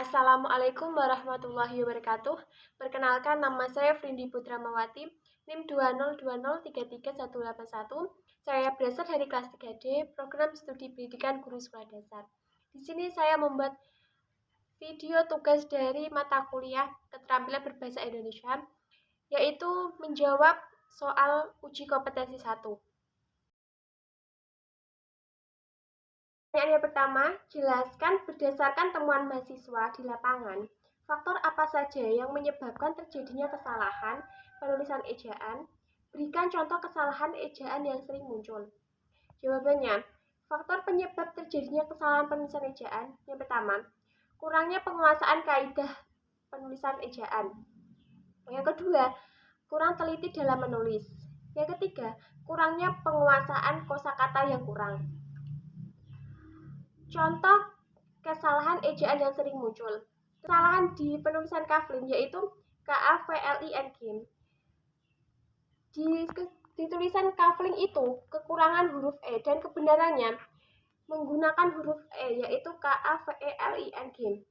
Assalamualaikum warahmatullahi wabarakatuh. Perkenalkan, nama saya Frindi Putramawati, NIM 202033181. Saya berasal dari kelas 3D, program studi pendidikan guru sekolah dasar. Di sini saya membuat video tugas dari mata kuliah keterampilan berbahasa Indonesia, yaitu menjawab soal uji kompetensi 1. Pertanyaan yang pertama, jelaskan berdasarkan temuan mahasiswa di lapangan, faktor apa saja yang menyebabkan terjadinya kesalahan penulisan ejaan. Berikan contoh kesalahan ejaan yang sering muncul. Jawabannya, faktor penyebab terjadinya kesalahan penulisan ejaan. Yang pertama, kurangnya penguasaan kaidah penulisan ejaan. Yang kedua, kurang teliti dalam menulis. Yang ketiga, kurangnya penguasaan kosakata yang kurang. Contoh kesalahan ejaan yang sering muncul. Kesalahan di penulisan kaflin yaitu KAVLING. Di tulisan kafling itu kekurangan huruf E dan kebenarannya menggunakan huruf E yaitu KAVELING.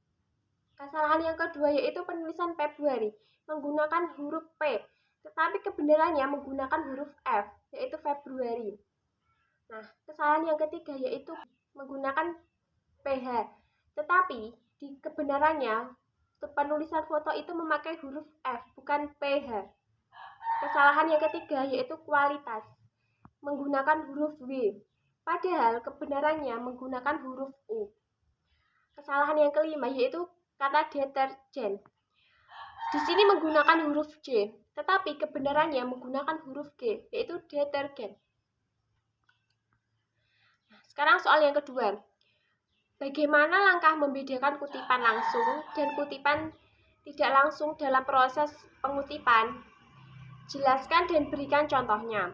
Kesalahan yang kedua yaitu penulisan Februari menggunakan huruf P, tetapi kebenarannya menggunakan huruf F yaitu Februari. Nah, kesalahan yang ketiga yaitu menggunakan PH, tetapi di kebenarannya penulisan foto itu memakai huruf F bukan PH. Kesalahan yang ketiga yaitu kualitas menggunakan huruf W, padahal kebenarannya menggunakan huruf U. Kesalahan yang kelima yaitu kata deterjen. Di sini menggunakan huruf J, tetapi kebenarannya menggunakan huruf G yaitu detergen. Nah, sekarang soal yang kedua. Bagaimana langkah membedakan kutipan langsung dan kutipan tidak langsung dalam proses pengutipan? Jelaskan dan berikan contohnya.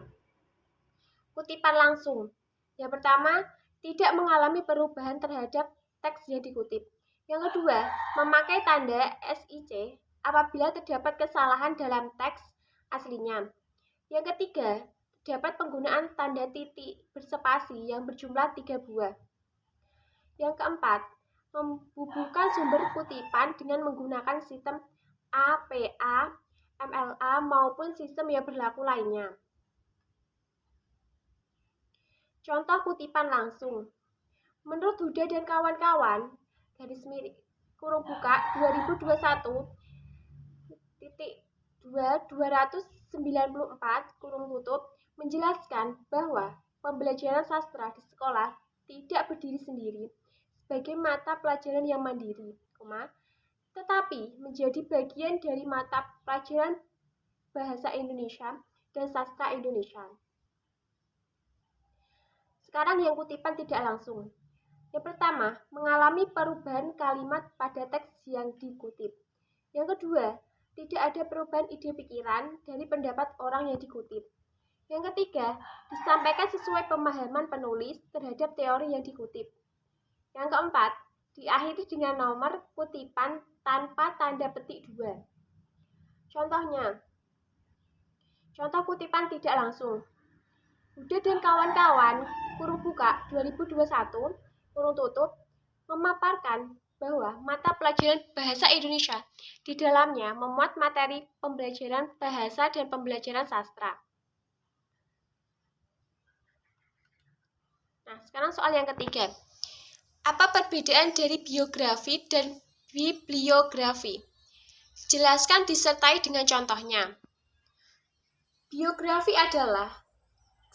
Kutipan langsung. Yang pertama, tidak mengalami perubahan terhadap teks yang dikutip. Yang kedua, memakai tanda SIC apabila terdapat kesalahan dalam teks aslinya. Yang ketiga, terdapat penggunaan tanda titik berspasi yang berjumlah 3 buah. Yang keempat, membubuhkan sumber kutipan dengan menggunakan sistem APA, MLA maupun sistem yang berlaku lainnya. Contoh kutipan langsung. Menurut Huda dan kawan-kawan, garis miring kurung buka 2021.294 kurung tutup menjelaskan bahwa pembelajaran sastra di sekolah tidak berdiri sendiri sebagai mata pelajaran yang mandiri, tetapi menjadi bagian dari mata pelajaran bahasa Indonesia dan sastra Indonesia. Sekarang yang kutipan tidak langsung. Yang pertama, mengalami perubahan kalimat pada teks yang dikutip. Yang kedua, tidak ada perubahan ide pikiran dari pendapat orang yang dikutip. Yang ketiga, disampaikan sesuai pemahaman penulis terhadap teori yang dikutip. Yang keempat, diakhiri dengan nomor kutipan tanpa tanda petik 2. Contohnya, contoh kutipan tidak langsung. Huda dan kawan-kawan, kurung buka 2021, kurung tutup, memaparkan bahwa mata pelajaran bahasa Indonesia di dalamnya memuat materi pembelajaran bahasa dan pembelajaran sastra. Nah, sekarang soal yang ketiga. Apa perbedaan dari biografi dan bibliografi? Jelaskan disertai dengan contohnya. Biografi adalah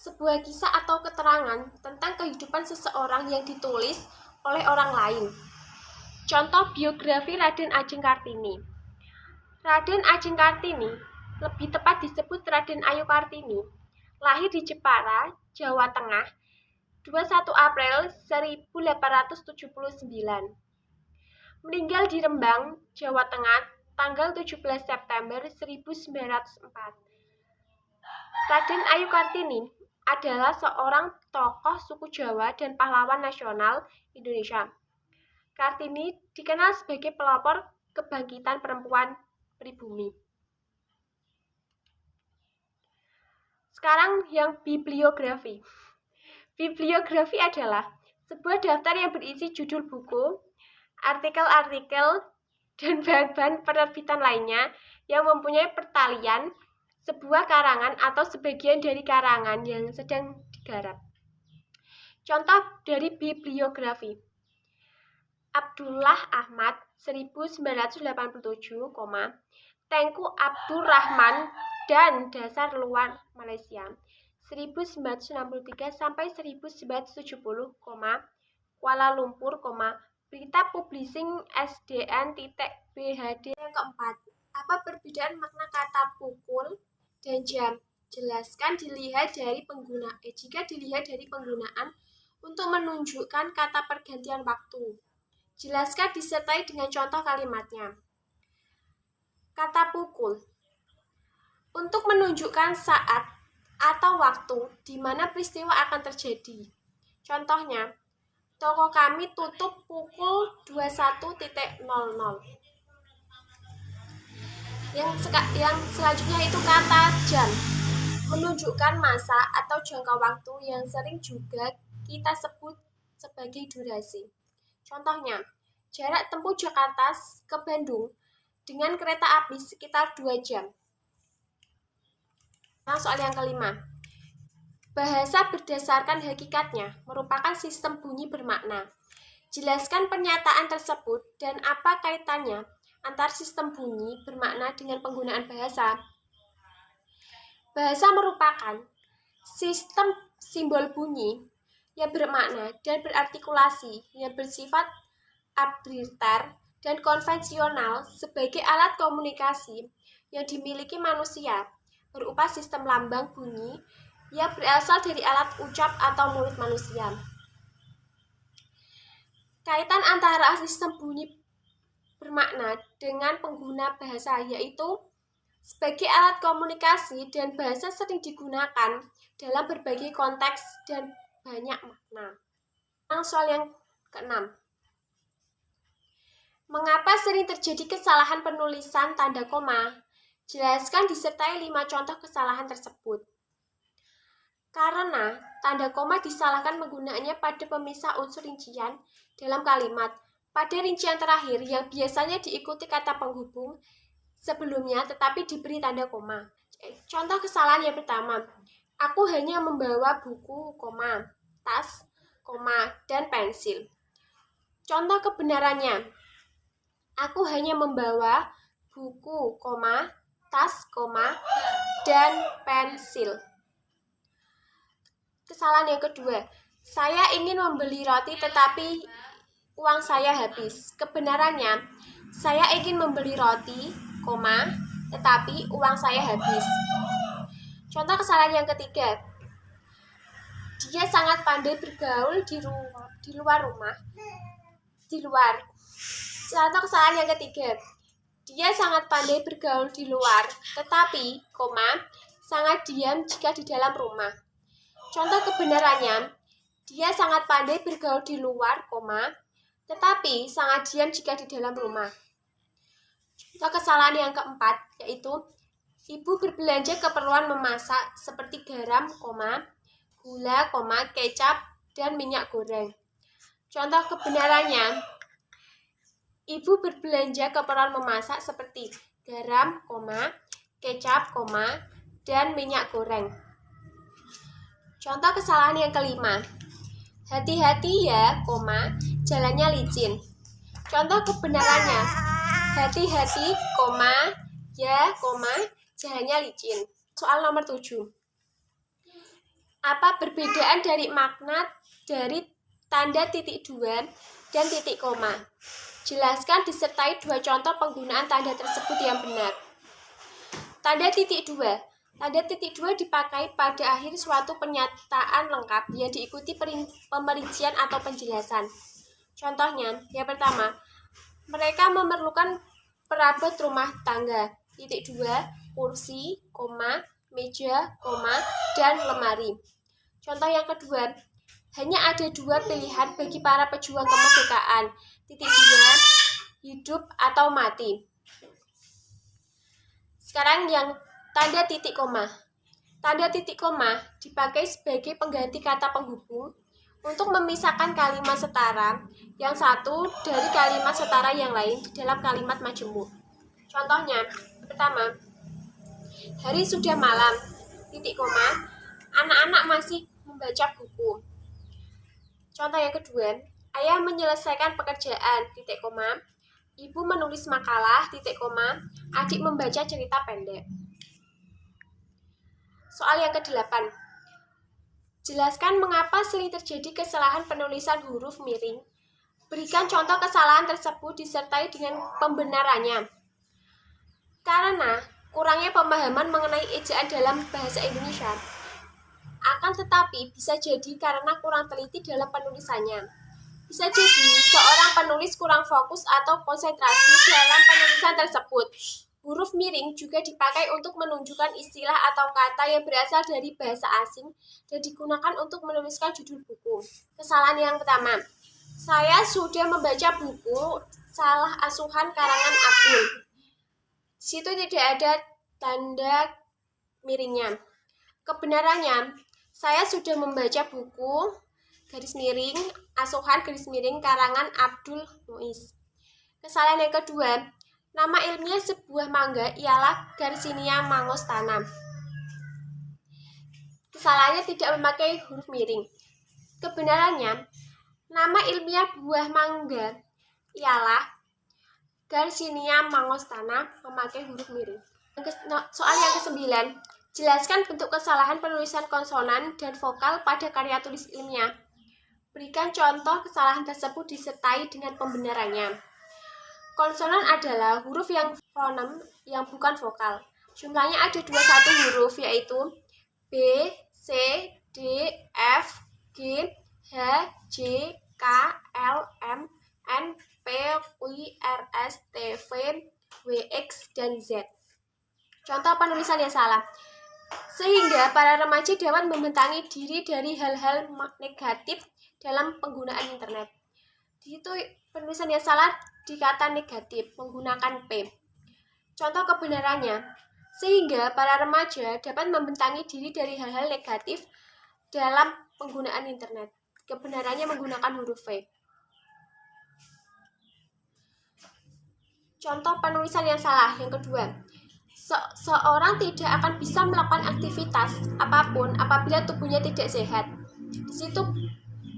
sebuah kisah atau keterangan tentang kehidupan seseorang yang ditulis oleh orang lain. Contoh biografi Raden Adjeng Kartini. Raden Adjeng Kartini, lebih tepat disebut Raden Ayu Kartini, lahir di Jepara, Jawa Tengah, 21 April 1879. Meninggal di Rembang, Jawa Tengah, tanggal 17 September 1904. Raden Ayu Kartini adalah seorang tokoh suku Jawa dan pahlawan nasional Indonesia. Kartini dikenal sebagai pelopor kebangkitan perempuan pribumi. Sekarang yang bibliografi. Bibliografi adalah sebuah daftar yang berisi judul buku, artikel-artikel, dan bahan-bahan penerbitan lainnya yang mempunyai pertalian sebuah karangan atau sebagian dari karangan yang sedang digarap. Contoh dari bibliografi. Abdullah Ahmad 1987, Tengku Abdur Rahman dan Dasar Luar Malaysia 1963 sampai 1970, Kuala Lumpur, Berita Publishing SDN.BHD. Yang keempat, apa perbedaan makna kata pukul dan jam? Jelaskan jika dilihat dari penggunaan untuk menunjukkan kata pergantian waktu. Jelaskan disertai dengan contoh kalimatnya. Kata pukul untuk menunjukkan saat atau waktu di mana peristiwa akan terjadi. Contohnya, toko kami tutup pukul 21.00. Yang selanjutnya itu kata jam, menunjukkan masa atau jangka waktu yang sering juga kita sebut sebagai durasi. Contohnya, jarak tempuh Jakarta ke Bandung dengan kereta api sekitar 2 jam. Nah, soal yang kelima. Bahasa berdasarkan hakikatnya merupakan sistem bunyi bermakna. Jelaskan pernyataan tersebut dan apa kaitannya antara sistem bunyi bermakna dengan penggunaan bahasa. Bahasa merupakan sistem simbol bunyi yang bermakna dan berartikulasi yang bersifat arbitrter dan konvensional sebagai alat komunikasi yang dimiliki manusia, berupa sistem lambang bunyi yang berasal dari alat ucap atau mulut manusia. Kaitan antara sistem bunyi bermakna dengan pengguna bahasa yaitu sebagai alat komunikasi dan bahasa sering digunakan dalam berbagai konteks dan banyak makna. Soal yang keenam. Mengapa sering terjadi kesalahan penulisan tanda koma? Jelaskan disertai 5 contoh kesalahan tersebut. Karena tanda koma disalahkan penggunaannya pada pemisah unsur rincian dalam kalimat pada rincian terakhir yang biasanya diikuti kata penghubung sebelumnya tetapi diberi tanda koma. Contoh kesalahan yang pertama, aku hanya membawa buku, tas, dan pensil. Contoh kebenarannya, aku hanya membawa buku, tas, dan pensil. Kesalahan yang kedua, saya ingin membeli roti tetapi uang saya habis. Kebenarannya, saya ingin membeli roti, tetapi uang saya habis. Contoh kesalahan yang ketiga, dia sangat pandai bergaul di luar rumah. Contoh kesalahan yang ketiga, dia sangat pandai bergaul di luar, tetapi, sangat diam jika di dalam rumah. Contoh kebenarannya, dia sangat pandai bergaul di luar, tetapi sangat diam jika di dalam rumah. Contoh kesalahan yang keempat, yaitu ibu berbelanja keperluan memasak seperti garam, gula, kecap, dan minyak goreng. Contoh kebenarannya, ibu berbelanja keperluan memasak seperti garam, kecap, dan minyak goreng. Contoh kesalahan yang kelima, hati-hati ya, jalannya licin. Contoh kebenarannya, hati-hati, jalannya licin. Soal nomor 7. Apa perbedaan dari makna dari tanda titik 2 dan titik koma? Jelaskan disertai 2 contoh penggunaan tanda tersebut yang benar. Tanda titik 2. Tanda titik 2 dipakai pada akhir suatu pernyataan lengkap yang diikuti pemerincian atau penjelasan. Contohnya, yang pertama, mereka memerlukan perabot rumah tangga. Titik 2, kursi, meja, dan lemari. Contoh yang kedua, hanya ada 2 pilihan bagi para pejuang kemerdekaan. Titik 2, hidup atau mati. Sekarang yang tanda titik koma. Tanda titik koma dipakai sebagai pengganti kata penghubung untuk memisahkan kalimat setara yang satu dari kalimat setara yang lain di dalam kalimat majemuk. Contohnya, pertama, hari sudah malam, titik koma, anak-anak masih membaca buku. Contoh yang kedua, ayah menyelesaikan pekerjaan, titik koma, ibu menulis makalah, titik koma, adik membaca cerita pendek. Soal yang ke-8, jelaskan mengapa sering terjadi kesalahan penulisan huruf miring. Berikan contoh kesalahan tersebut disertai dengan pembenarannya. Karena kurangnya pemahaman mengenai ejaan dalam bahasa Indonesia, akan tetapi bisa jadi karena kurang teliti dalam penulisannya. Bisa jadi seorang penulis kurang fokus atau konsentrasi dalam penulisan tersebut. Huruf miring juga dipakai untuk menunjukkan istilah atau kata yang berasal dari bahasa asing dan digunakan untuk menuliskan judul buku. Kesalahan yang pertama, saya sudah membaca buku Salah Asuhan karangan Abdul. Di situ tidak ada tanda miringnya. Kebenarannya, saya sudah membaca buku garis miring asuhan garis miring karangan Abdul Muiz. Kesalahan yang kedua, nama ilmiah sebuah mangga ialah Garcinia mangostana. Kesalahannya tidak memakai huruf miring. Kebenarannya, nama ilmiah buah mangga ialah Garcinia mangostana memakai huruf miring. Soal yang ke-9, jelaskan bentuk kesalahan penulisan konsonan dan vokal pada karya tulis ilmiah. Berikan contoh kesalahan tersebut disertai dengan pembenarannya. Konsonan adalah huruf yang fonem yang bukan vokal. Jumlahnya ada 21 huruf, yaitu B, C, D, F, G, H, J, K, L, M, N, P, Q, R, S, T, V, W, X, dan Z. Contoh penulisan yang salah. Sehingga para remaja dapat membentangi diri dari hal-hal negatif dalam penggunaan internet. Di situ penulisan yang salah di kata negatif menggunakan P. Contoh kebenarannya, sehingga para remaja dapat membentangi diri dari hal-hal negatif dalam penggunaan internet. Kebenarannya menggunakan huruf V. Contoh penulisan yang salah yang kedua, seorang tidak akan bisa melakukan aktivitas apapun apabila tubuhnya tidak sehat. Di situ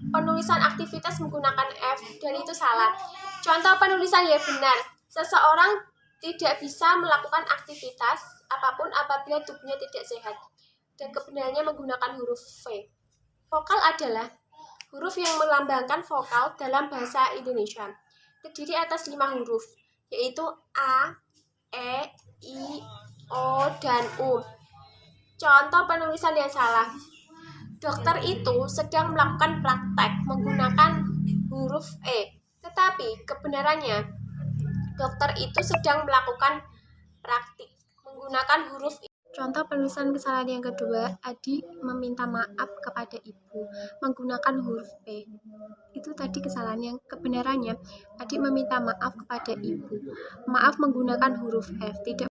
penulisan aktivitas menggunakan F dan itu salah. Contoh penulisan yang benar, seseorang tidak bisa melakukan aktivitas apapun apabila tubuhnya tidak sehat. Dan kebenarannya menggunakan huruf V. Vokal adalah huruf yang melambangkan vokal dalam bahasa Indonesia. Terdiri atas 5 huruf, yaitu A, E, I, O, dan U. Contoh penulisan yang salah. Dokter itu sedang melakukan praktek menggunakan huruf E. Tetapi kebenarannya, dokter itu sedang melakukan praktik menggunakan huruf I. Contoh penulisan kesalahan yang kedua, Adi meminta maaf kepada ibu menggunakan huruf P. Itu tadi kesalahan yang kebenarannya, Adi meminta maaf kepada ibu. Maaf menggunakan huruf F, tidak